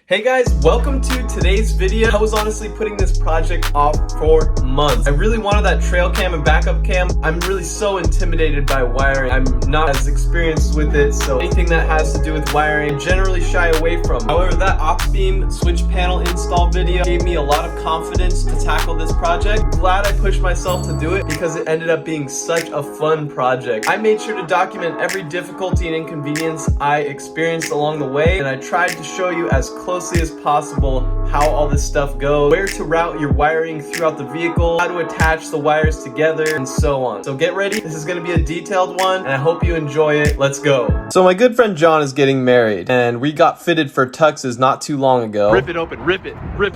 Hey guys, welcome to today's video. I was honestly putting this project off for months. I really wanted that trail cam and backup cam. I'm really so intimidated by wiring. I'm not as experienced with it, so anything that has to do with wiring, I generally shy away from. However, that aux beam switch panel install video gave me a lot of confidence to tackle this project. Glad I pushed myself to do it because it ended up being such a fun project. I made sure to document every difficulty and inconvenience I experienced along the way, and I tried to show you as closely as possible how all this stuff goes, where to route your wiring throughout the vehicle, how to attach the wires together, and so on. So get ready, this is going to be a detailed one, and I hope you enjoy it. Let's go. So my good friend John is getting married, and we got fitted for tuxes not too long ago. Rip it open, rip it, rip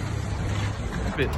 it.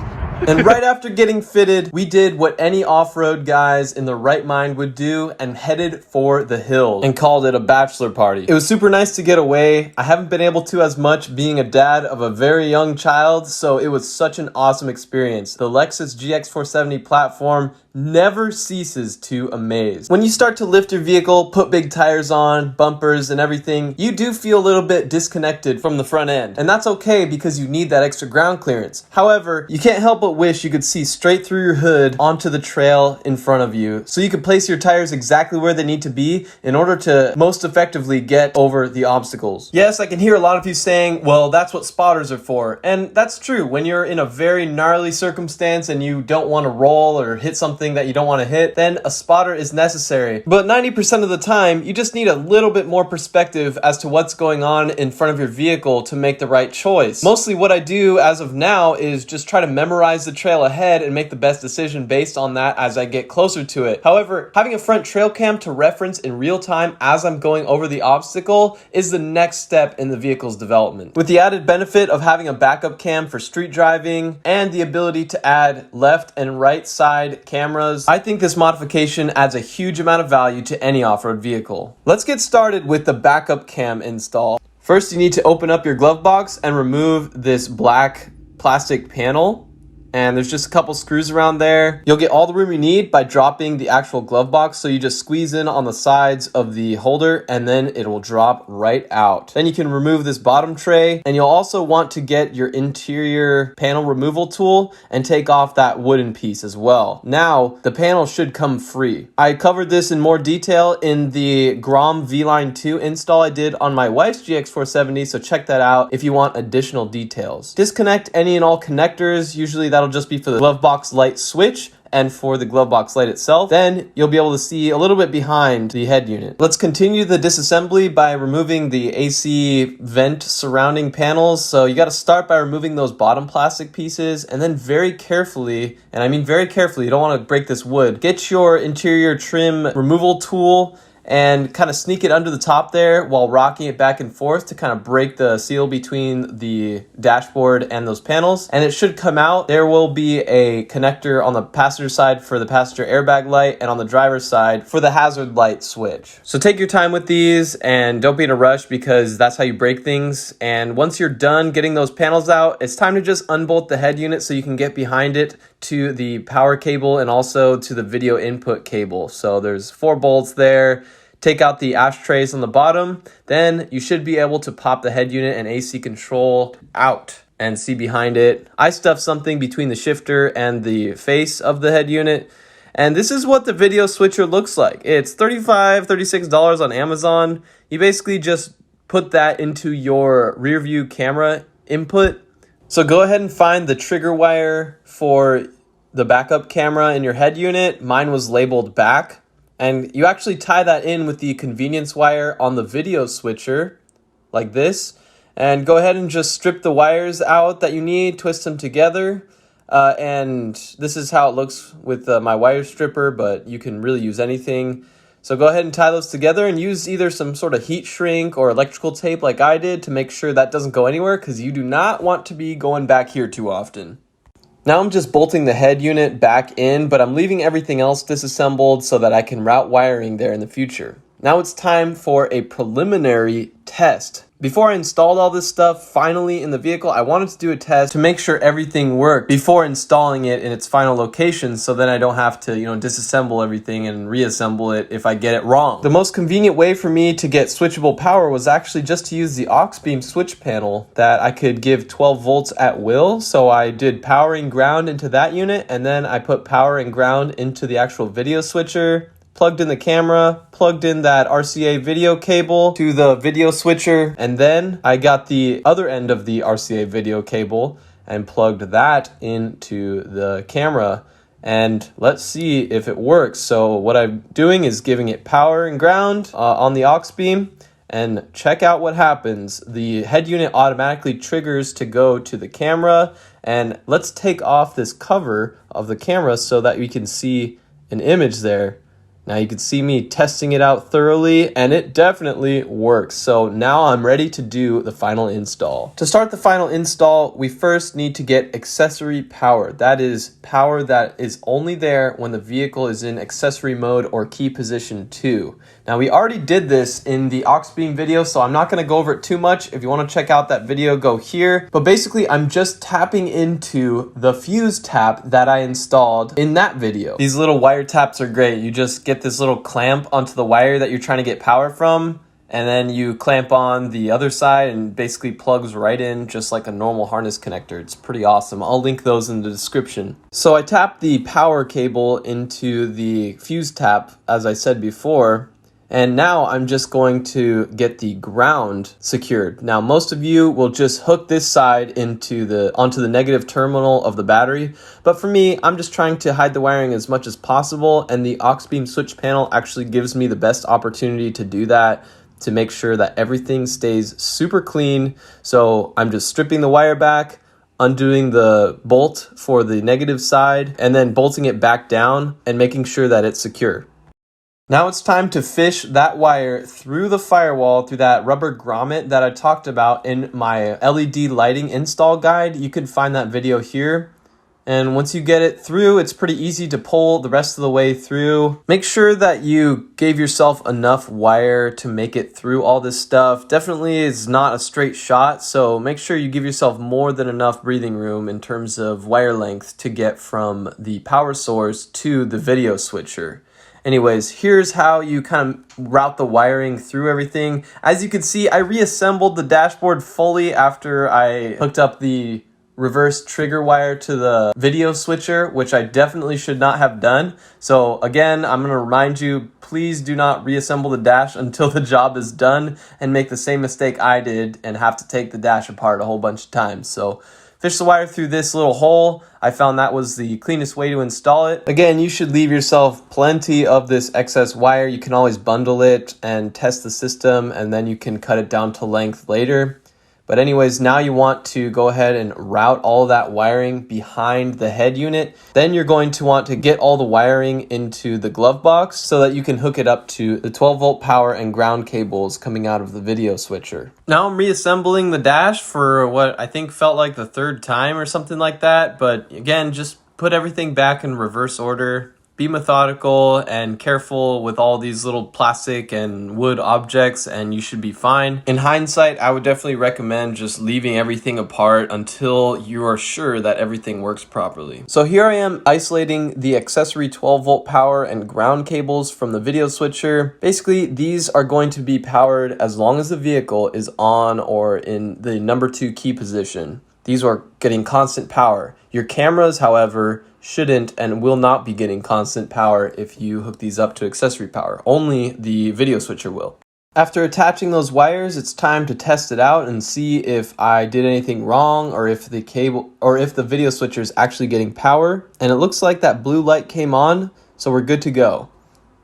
And right after getting fitted, we did what any off-road guys in the right mind would do and headed for the hills and called it a bachelor party. It was super nice to get away. I haven't been able to as much being a dad of a very young child, so it was such an awesome experience. The Lexus GX470 platform never ceases to amaze. When you start to lift your vehicle, put big tires on, bumpers and everything, you do feel a little bit disconnected from the front end. And that's okay because you need that extra ground clearance. However, you can't help but wish you could see straight through your hood onto the trail in front of you, so you can place your tires exactly where they need to be in order to most effectively get over the obstacles. Yes, I can hear a lot of you saying, well, that's what spotters are for. And that's true. When you're in a very gnarly circumstance and you don't want to roll or hit something that you don't want to hit, then a spotter is necessary. But 90% of the time, you just need a little bit more perspective as to what's going on in front of your vehicle to make the right choice. Mostly what I do as of now is just try to memorize the trail ahead and make the best decision based on that as I get closer to it. However, having a front trail cam to reference in real time as I'm going over the obstacle is the next step in the vehicle's development. With the added benefit of having a backup cam for street driving and the ability to add left and right side cameras, I think this modification adds a huge amount of value to any off-road vehicle. Let's get started with the backup cam install. First, you need to open up your glove box and remove this black plastic panel. And there's just a couple screws around there. You'll get all the room you need by dropping the actual glove box. So you just squeeze in on the sides of the holder and then it will drop right out. Then you can remove this bottom tray, and you'll also want to get your interior panel removal tool and take off that wooden piece as well. Now the panel should come free. I covered this in more detail in the Grom V-Line 2 install I did on my wife's GX470, so check that out if you want additional details. Disconnect any and all connectors. Usually that'll just be for the glove box light switch and for the glove box light itself. Then you'll be able to see a little bit behind the head unit. Let's continue the disassembly by removing the AC vent surrounding panels. So you got to start by removing those bottom plastic pieces, and then very carefully, and I mean very carefully, you don't want to break this wood, get your interior trim removal tool and kind of sneak it under the top there while rocking it back and forth to kind of break the seal between the dashboard and those panels. And it should come out. There will be a connector on the passenger side for the passenger airbag light and on the driver's side for the hazard light switch. So take your time with these and don't be in a rush because that's how you break things. And once you're done getting those panels out, it's time to just unbolt the head unit so you can get behind it to the power cable and also to the video input cable. So there's 4 bolts there. Take out the ashtrays on the bottom. Then you should be able to pop the head unit and AC control out and see behind it. I stuffed something between the shifter and the face of the head unit. And this is what the video switcher looks like. It's $35, $36 on Amazon. You basically just put that into your rear view camera input. So go ahead and find the trigger wire for the backup camera in your head unit. Mine was labeled back. And you actually tie that in with the convenience wire on the video switcher, like this. And go ahead and just strip the wires out that you need, twist them together. And this is how it looks with my wire stripper, but you can really use anything. So go ahead and tie those together and use either some sort of heat shrink or electrical tape like I did to make sure that doesn't go anywhere, because you do not want to be going back here too often. Now I'm just bolting the head unit back in, but I'm leaving everything else disassembled so that I can route wiring there in the future. Now it's time for a preliminary test. Before I installed all this stuff finally in the vehicle, I wanted to do a test to make sure everything worked before installing it in its final location, so then I don't have to, disassemble everything and reassemble it if I get it wrong. The most convenient way for me to get switchable power was actually just to use the aux beam switch panel that I could give 12 volts at will. So I did power and ground into that unit, and then I put power and ground into the actual video switcher, plugged in the camera, plugged in that RCA video cable to the video switcher, and then I got the other end of the RCA video cable and plugged that into the camera. And let's see if it works. So what I'm doing is giving it power and ground on the aux beam, and check out what happens. The head unit automatically triggers to go to the camera, and let's take off this cover of the camera so that we can see an image there. Now you can see me testing it out thoroughly, and it definitely works. So now I'm ready to do the final install. To start the final install, we first need to get accessory power. That is power that is only there when the vehicle is in accessory mode or key position 2. Now we already did this in the aux beam video, so I'm not going to go over it too much. If you want to check out that video, go here. But basically, I'm just tapping into the fuse tap that I installed in that video. These little wire taps are great. You just get this little clamp onto the wire that you're trying to get power from, and then you clamp on the other side and basically plugs right in just like a normal harness connector. It's pretty awesome. I'll link those in the description. So I tapped the power cable into the fuse tap, as I said before, and now I'm just going to get the ground secured. Now, most of you will just hook this side onto the negative terminal of the battery. But for me, I'm just trying to hide the wiring as much as possible. And the aux beam switch panel actually gives me the best opportunity to do that, to make sure that everything stays super clean. So I'm just stripping the wire back, undoing the bolt for the negative side, and then bolting it back down and making sure that it's secure. Now it's time to fish that wire through the firewall, through that rubber grommet that I talked about in my LED lighting install guide. You can find that video here. And once you get it through, it's pretty easy to pull the rest of the way through. Make sure that you gave yourself enough wire to make it through all this stuff. Definitely is not a straight shot, so make sure you give yourself more than enough breathing room in terms of wire length to get from the power source to the video switcher. Anyways, here's how you kind of route the wiring through everything. As you can see, I reassembled the dashboard fully after I hooked up the reverse trigger wire to the video switcher, which I definitely should not have done. So again, I'm going to remind you, please do not reassemble the dash until the job is done and make the same mistake I did and have to take the dash apart a whole bunch of times. So fish the wire through this little hole. I found that was the cleanest way to install it. Again, you should leave yourself plenty of this excess wire. You can always bundle it and test the system, and then you can cut it down to length later. But anyways, now you want to go ahead and route all that wiring behind the head unit. Then you're going to want to get all the wiring into the glove box so that you can hook it up to the 12 volt power and ground cables coming out of the video switcher. Now I'm reassembling the dash for what I think felt like the third time or something like that. But again, just put everything back in reverse order. Be methodical and careful with all these little plastic and wood objects, and you should be fine. In hindsight, I would definitely recommend just leaving everything apart until you are sure that everything works properly. So here I am isolating the accessory 12 volt power and ground cables from the video switcher. Basically, these are going to be powered as long as the vehicle is on or in the number 2 key position. These are getting constant power. Your cameras, however, shouldn't and will not be getting constant power if you hook these up to accessory power. Only the video switcher will. After attaching those wires, it's time to test it out and see if I did anything wrong or if the cable or if the video switcher is actually getting power. And it looks like that blue light came on, so we're good to go.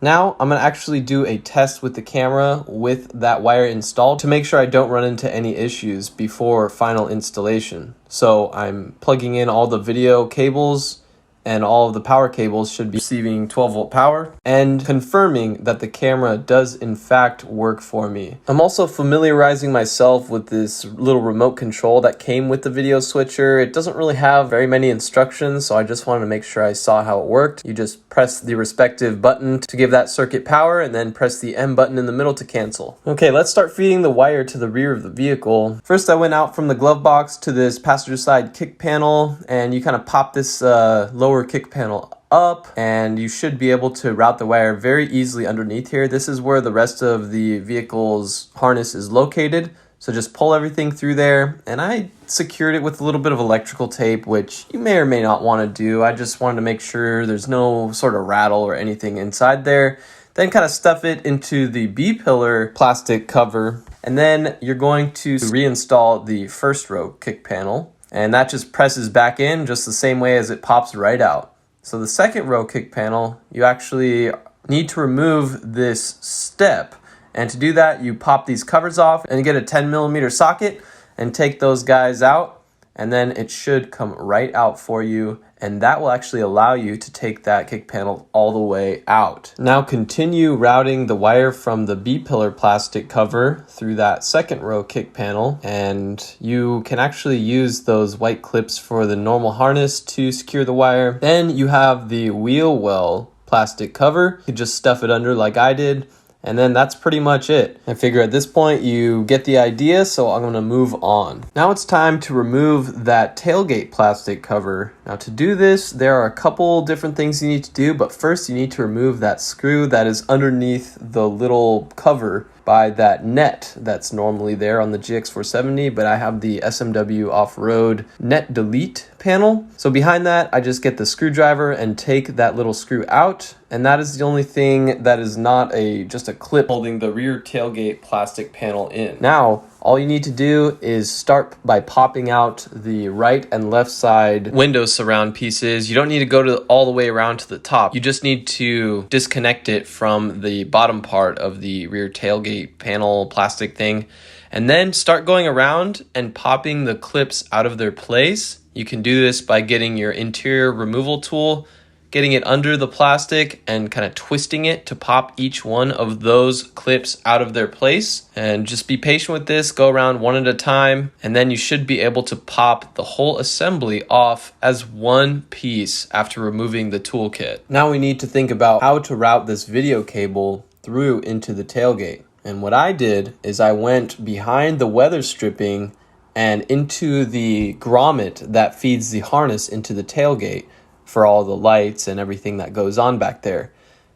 Now I'm going to actually do a test with the camera with that wire installed to make sure I don't run into any issues before final installation. So I'm plugging in all the video cables and all of the power cables should be receiving 12 volt power, and confirming that the camera does in fact work for me. I'm also familiarizing myself with this little remote control that came with the video switcher. It doesn't really have very many instructions, so I just wanted to make sure I saw how it worked. You just press the respective button to give that circuit power, and then press the M button in the middle to cancel. Okay, let's start feeding the wire to the rear of the vehicle. First, I went out from the glove box to this passenger side kick panel, and you kind of pop this lower kick panel up, and you should be able to route the wire very easily underneath here. This is where the rest of the vehicle's harness is located. So just pull everything through there, and I secured it with a little bit of electrical tape, which you may or may not want to do. I just wanted to make sure there's no sort of rattle or anything inside there. Then kind of stuff it into the B-pillar plastic cover, and then you're going to reinstall the first row kick panel, and that just presses back in just the same way as it pops right out. So the second row kick panel, you actually need to remove this step. And to do that, you pop these covers off and get a 10mm socket and take those guys out. And then it should come right out for you. And that will actually allow you to take that kick panel all the way out. Now continue routing the wire from the B-pillar plastic cover through that second row kick panel. And you can actually use those white clips for the normal harness to secure the wire. Then you have the wheel well plastic cover. You can just stuff it under like I did. And then that's pretty much it. I figure at this point you get the idea, so I'm gonna move on. Now it's time to remove that tailgate plastic cover. Now to do this, there are a couple different things you need to do, but first you need to remove that screw that is underneath the little cover by that net that's normally there on the GX470, but I have the SMW off-road net delete panel. So behind that, I just get the screwdriver and take that little screw out, and that is the only thing that is not just a clip holding the rear tailgate plastic panel in. Now, all you need to do is start by popping out the right and left side window surround pieces. You don't need to go all the way around to the top. You just need to disconnect it from the bottom part of the rear tailgate panel plastic thing, and then start going around and popping the clips out of their place. You can do this by getting your interior removal tool, getting it under the plastic and kind of twisting it to pop each one of those clips out of their place. And just be patient with this, go around one at a time, and then you should be able to pop the whole assembly off as one piece after removing the toolkit. Now we need to think about how to route this video cable through into the tailgate. And what I did is I went behind the weather stripping and into the grommet that feeds the harness into the tailgate for all the lights and everything that goes on back there.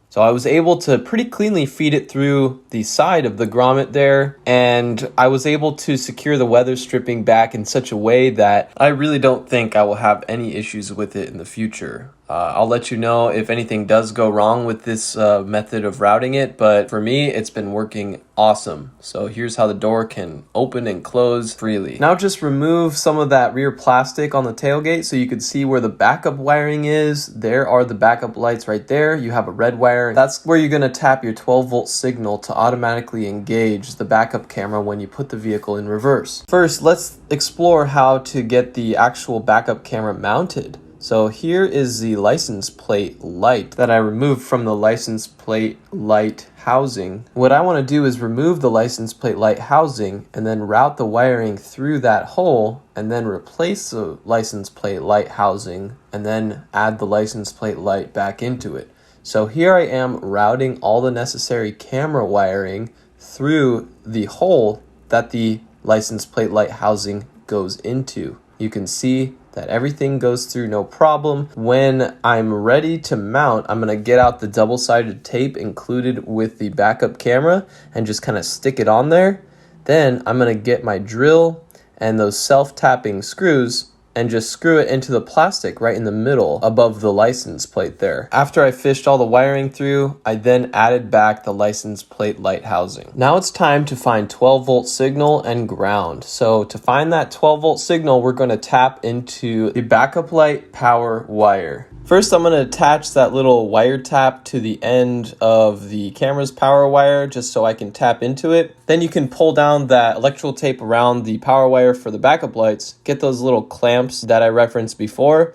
So I was able to pretty cleanly feed it through the side of the grommet there, and I was able to secure the weather stripping back in such a way that I really don't think I will have any issues with it in the future. I'll let you know if anything does go wrong with this method of routing it, but for me, it's been working awesome. So here's how the door can open and close freely. Now just remove some of that rear plastic on the tailgate so you can see where the backup wiring is. There are the backup lights right there. You have a red wire. That's where you're gonna tap your 12-volt signal to automatically engage the backup camera when you put the vehicle in reverse. First, let's explore how to get the actual backup camera mounted. So here is the license plate light that I removed from the license plate light housing. What I want to do is remove the license plate light housing and then route the wiring through that hole and then replace the license plate light housing and then add the license plate light back into it. So here I am routing all the necessary camera wiring through the hole that the license plate light housing goes into. You can see that everything goes through no problem. When I'm ready to mount, I'm gonna get out the double-sided tape included with the backup camera and just kind of stick it on there. Then I'm gonna get my drill and those self-tapping screws and just screw it into the plastic right in the middle above the license plate there. After I fished all the wiring through, I then added back the license plate light housing. Now it's time to find 12-volt signal and ground. So to find that 12-volt signal, we're going to tap into the backup light power wire. First, I'm going to attach that little wire tap to the end of the camera's power wire just so I can tap into it. Then you can pull down that electrical tape around the power wire for the backup lights, get those little clamps that I referenced before,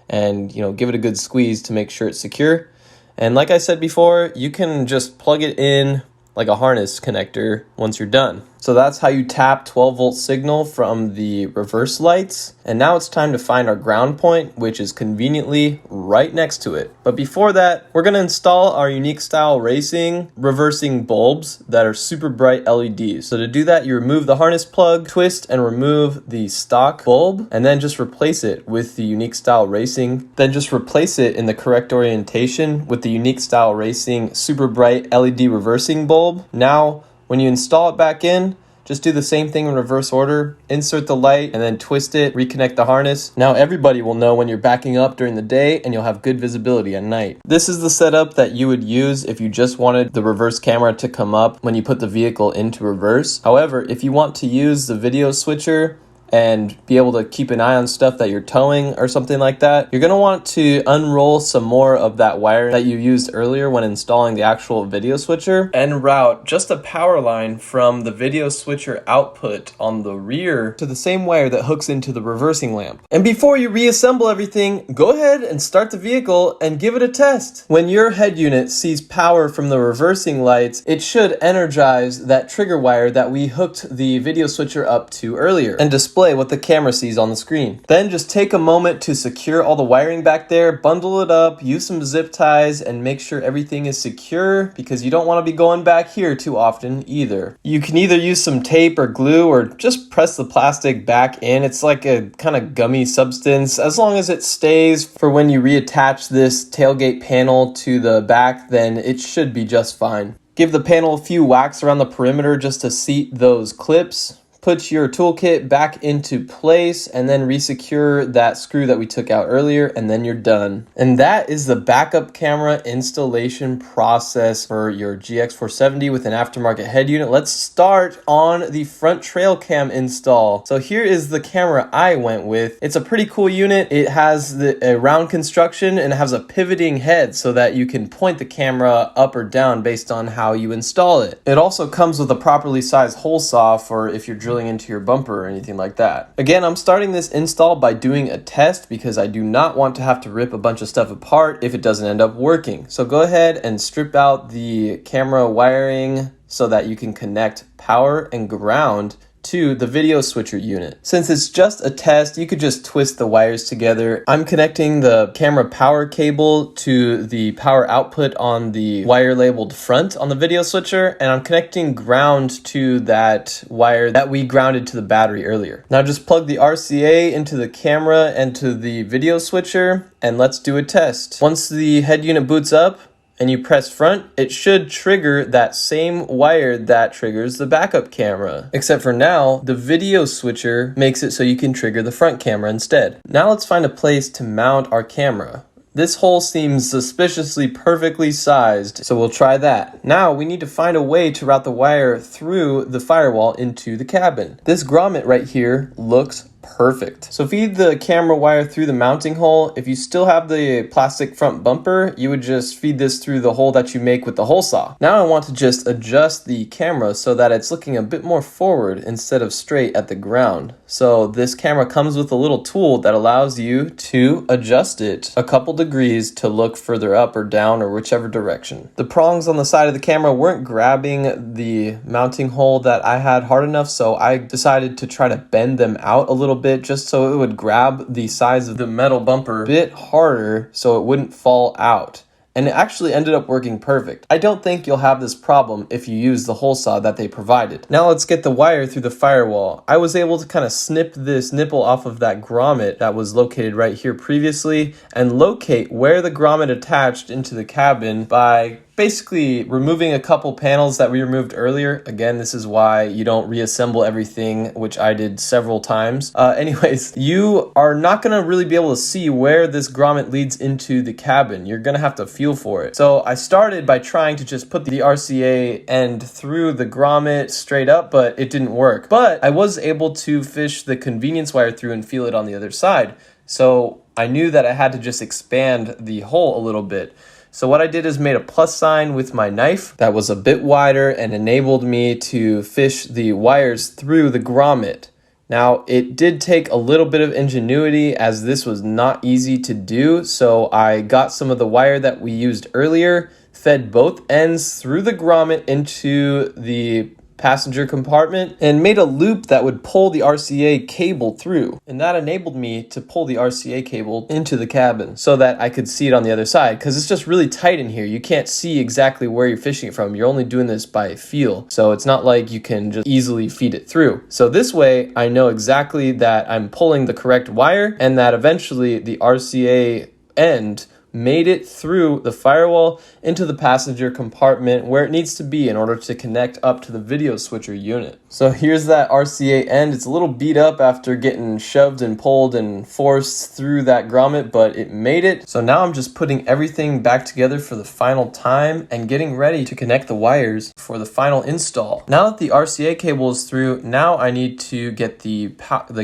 and give it a good squeeze to make sure it's secure. And like I said before, you can just plug it in like a harness connector once you're done. So that's how you tap 12-volt signal from the reverse lights. And now it's time to find our ground point, which is conveniently right next to it. But before that, we're going to install our Unique Style Racing reversing bulbs that are super bright LEDs. So to do that, you remove the harness plug, twist and remove the stock bulb, and then just replace it with the Unique Style Racing. Then just replace it in the correct orientation with the Unique Style Racing super bright LED reversing bulb. Now, when you install it back in, just do the same thing in reverse order. Insert the light and then twist it, reconnect the harness. Now everybody will know when you're backing up during the day and you'll have good visibility at night. This is the setup that you would use if you just wanted the reverse camera to come up when you put the vehicle into reverse. However, if you want to use the video switcher and be able to keep an eye on stuff that you're towing or something like that, you're going to want to unroll some more of that wire that you used earlier when installing the actual video switcher and route just a power line from the video switcher output on the rear to the same wire that hooks into the reversing lamp. And before you reassemble everything, go ahead and start the vehicle and give it a test. When your head unit sees power from the reversing lights, it should energize that trigger wire that we hooked the video switcher up to earlier and display what the camera sees on the screen. Then just take a moment to secure all the wiring back there, bundle it up, use some zip ties, and make sure everything is secure because you don't want to be going back here too often either. You can either use some tape or glue or just press the plastic back in. It's like a kind of gummy substance. As long as it stays for when you reattach this tailgate panel to the back, then it should be just fine. Give the panel a few whacks around the perimeter just to seat those clips. Put your toolkit back into place and then resecure that screw that we took out earlier, and then you're done. And that is the backup camera installation process for your GX470 with an aftermarket head unit. Let's start on the front trail cam install. So here is the camera I went with. It's a pretty cool unit. It has a round construction and it has a pivoting head so that you can point the camera up or down based on how you install it. It also comes with a properly sized hole saw for if you're drilling into your bumper or anything like that. Again, I'm starting this install by doing a test because I do not want to have to rip a bunch of stuff apart if it doesn't end up working. So go ahead and strip out the camera wiring so that you can connect power and ground to the video switcher unit. Since it's just a test, you could just twist the wires together. I'm connecting the camera power cable to the power output on the wire labeled front on the video switcher, and I'm connecting ground to that wire that we grounded to the battery earlier. Now just plug the RCA into the camera and to the video switcher, and let's do a test. Once the head unit boots up, and you press front, it should trigger that same wire that triggers the backup camera. Except for now, the video switcher makes it so you can trigger the front camera instead. Now let's find a place to mount our camera. This hole seems suspiciously perfectly sized, so we'll try that. Now we need to find a way to route the wire through the firewall into the cabin. This grommet right here looks perfect. So feed the camera wire through the mounting hole. If you still have the plastic front bumper, you would just feed this through the hole that you make with the hole saw. Now I want to just adjust the camera so that it's looking a bit more forward instead of straight at the ground. So this camera comes with a little tool that allows you to adjust it a couple degrees to look further up or down or whichever direction. The prongs on the side of the camera weren't grabbing the mounting hole that I had hard enough, so I decided to try to bend them out a little bit just so it would grab the sides of the metal bumper a bit harder so it wouldn't fall out. And it actually ended up working perfect. I don't think you'll have this problem if you use the hole saw that they provided. Now let's get the wire through the firewall. I was able to kind of snip this nipple off of that grommet that was located right here previously and locate where the grommet attached into the cabin by basically removing a couple panels that we removed earlier. Again, this is why you don't reassemble everything, which I did several times. Anyways, you are not going to really be able to see where this grommet leads into the cabin. You're going to have to feel for it. So I started by trying to just put the RCA end through the grommet straight up, but it didn't work. But I was able to fish the convenience wire through and feel it on the other side. So I knew that I had to just expand the hole a little bit. So what I did is made a plus sign with my knife that was a bit wider and enabled me to fish the wires through the grommet. Now, it did take a little bit of ingenuity as this was not easy to do, so I got some of the wire that we used earlier, fed both ends through the grommet into the passenger compartment, and made a loop that would pull the RCA cable through. And that enabled me to pull the RCA cable into the cabin so that I could see it on the other side, because it's just really tight in here. You can't see exactly where you're fishing it from. You're only doing this by feel. So it's not like you can just easily feed it through. So this way, I know exactly that I'm pulling the correct wire and that eventually the RCA end made it through the firewall into the passenger compartment where it needs to be in order to connect up to the video switcher unit. So here's that RCA end. It's a little beat up after getting shoved and pulled and forced through that grommet, but it made it. So now I'm just putting everything back together for the final time and getting ready to connect the wires for the final install. Now that the RCA cable is through, now I need to get the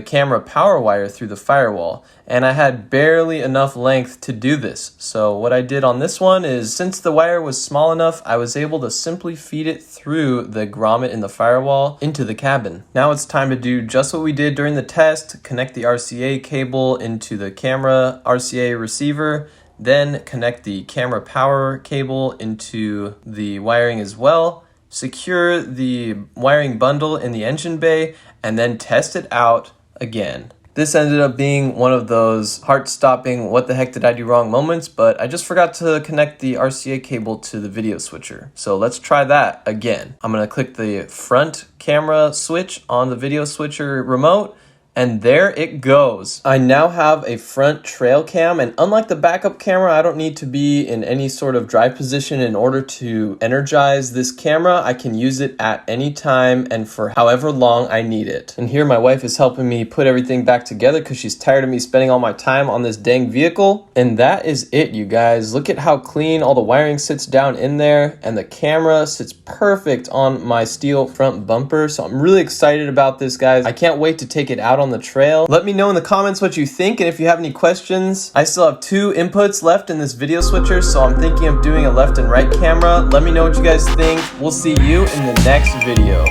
camera power wire through the firewall. And I had barely enough length to do this. So what I did on this one is, since the wire was small enough, I was able to simply feed it through the grommet in the firewall into the cabin. Now it's time to do just what we did during the test, connect the RCA cable into the camera RCA receiver, then connect the camera power cable into the wiring as well, secure the wiring bundle in the engine bay, and then test it out again. This ended up being one of those heart-stopping, what the heck did I do wrong moments, but I just forgot to connect the RCA cable to the video switcher. So let's try that again. I'm gonna click the front camera switch on the video switcher remote, and there it goes. I now have a front trail cam, and unlike the backup camera, I don't need to be in any sort of drive position in order to energize this camera. I can use it at any time and for however long I need it. And here my wife is helping me put everything back together because she's tired of me spending all my time on this dang vehicle. And that is it, you guys. Look at how clean all the wiring sits down in there, and the camera sits perfect on my steel front bumper. So I'm really excited about this, guys. I can't wait to take it out on the trail. Let me know in the comments what you think, and if you have any questions. I still have 2 inputs left in this video switcher, so I'm thinking of doing a left and right camera. Let me know what you guys think. We'll see you in the next video.